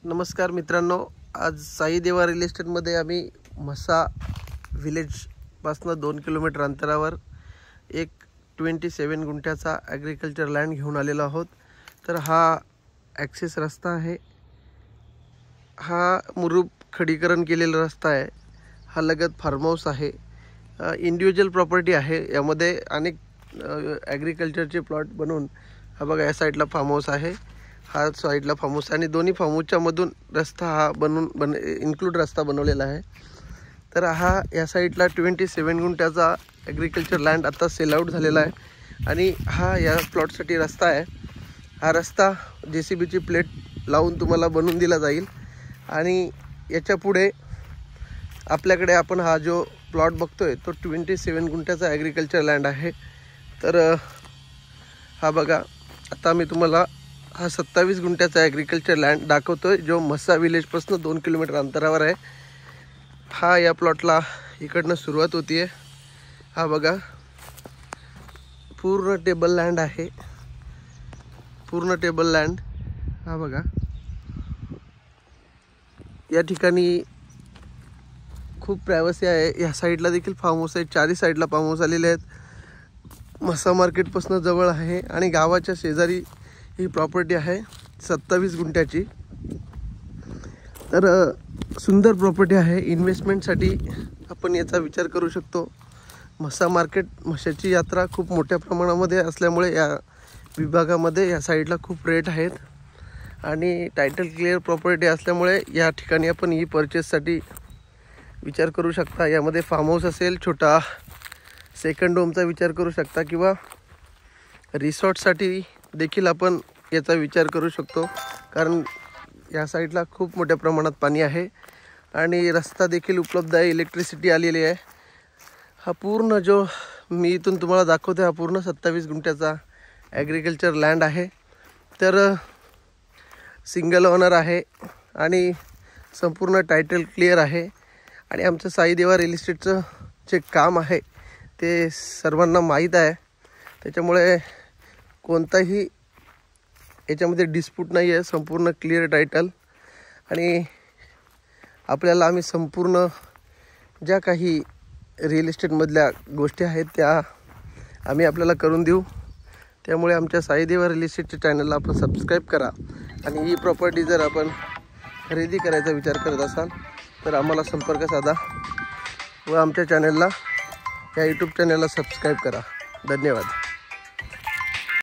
नमस्कार मित्रांनो, आज साई देवा रिअल इस्टेटमध्ये आम्ही म्हसा विलेजपासून 2 किलोमीटर अंतरावर एक 27 गुंठ्याचा ॲग्रिकल्चर लँड घेऊन आलेलो आहोत। तर हा ॲक्सेस रस्ता आहे, हा मुरुब खडीकरण केलेला रस्ता आहे, हा लगत फार्म हाऊस आहे, इंडिव्हिज्युअल प्रॉपर्टी आहे। यामध्ये अनेक ॲग्रिकल्चरचे प्लॉट बनवून हा बघा या साईडला फार्म हाऊस आहे, हा साईडला फार्म हाऊस आणि दोन्ही फार्म हाऊसच्या मधून रस्ता हा इन्क्लूड रस्ता बनवलेला आहे। तर हा या साईडला 27 गुंठ्याचा ॲग्रिकल्चर लँड आता सेल आउट झालेला आहे आणि हा या प्लॉटसाठी रस्ता आहे। हा रस्ता JCBची प्लेट लावून तुम्हाला बनवून दिला जाईल आणि याच्या पुढे आपल्याकडे आपण हा जो प्लॉट बघतोय तो 27 गुंठ्याचा ॲग्रिकल्चर लँड आहे। तर हा बघा, आता मी तुम्हाला हा 27 गुंठ्याचा ॲग्रिकल्चर लँड दाखवतोय जो म्हसा विलेजपासून 2 किलोमीटर अंतरावर आहे। हा या प्लॉटला इकडनं सुरुवात होती आहे। हा बघा पूर्ण टेबल लँड आहे, पूर्ण टेबल लँड। हा बघा या ठिकाणी खूप प्रायव्हसी आहे। या साईडला देखील फार्म हाऊस आहे, चारही साईडला फार्म हाऊस आलेले आहेत। म्हसा मार्केटपासून जवळ आहे आणि गावाच्या शेजारी ही प्रॉपर्टी आहे 27 गुंठ्याची। तर सुंदर प्रॉपर्टी आहे, इन्व्हेस्टमेंटसाठी आपण याचा विचार करू शकतो। म्हसा मार्केट, म्हशीची यात्रा खूप मोठ्या प्रमाणामध्ये असल्यामुळे या विभागामध्ये या साईडला खूप रेट आहेत आणि टायटल क्लिअर प्रॉपर्टी असल्यामुळे या ठिकाणी आपण ही परचेससाठी विचार करू शकता। यामध्ये फार्म हाऊस असेल, छोटा सेकंड होमचा विचार करू शकता किंवा रिसॉर्टसाठी देखील आपण याचा विचार करू शकतो, कारण या साईडला खूप मोठ्या प्रमाणात पाणी आहे आणि रस्ता देखील उपलब्ध आहे, इलेक्ट्रिसिटी आलेली आहे। हा पूर्ण जो मी इथून तुम्हाला दाखवतो हा पूर्ण 27 गुंठ्याचा ॲग्रिकल्चर लँड आहे। तर सिंगल ओनर आहे आणि संपूर्ण टायटल क्लिअर आहे आणि आमचं साई देवा रिअल इस्टेटचं जे काम आहे ते सर्वांना माहीत आहे, त्याच्यामुळे कोणताही याच्यामध्ये डिस्प्यूट नाही आहे, संपूर्ण क्लिअर टायटल। आणि आपल्याला आम्ही संपूर्ण ज्या काही रिअल इस्टेटमधल्या गोष्टी आहेत त्या आम्ही आपल्याला करून देऊ। त्यामुळे आमच्या साई देवा रिअल इस्टेटच्या चॅनलला आपण सबस्क्राईब करा आणि ही प्रॉपर्टी जर आपण खरेदी करायचा विचार करत असाल तर आम्हाला संपर्क साधा व आमच्या चॅनलला, या यूट्यूब चॅनलला सबस्क्राईब करा। धन्यवाद।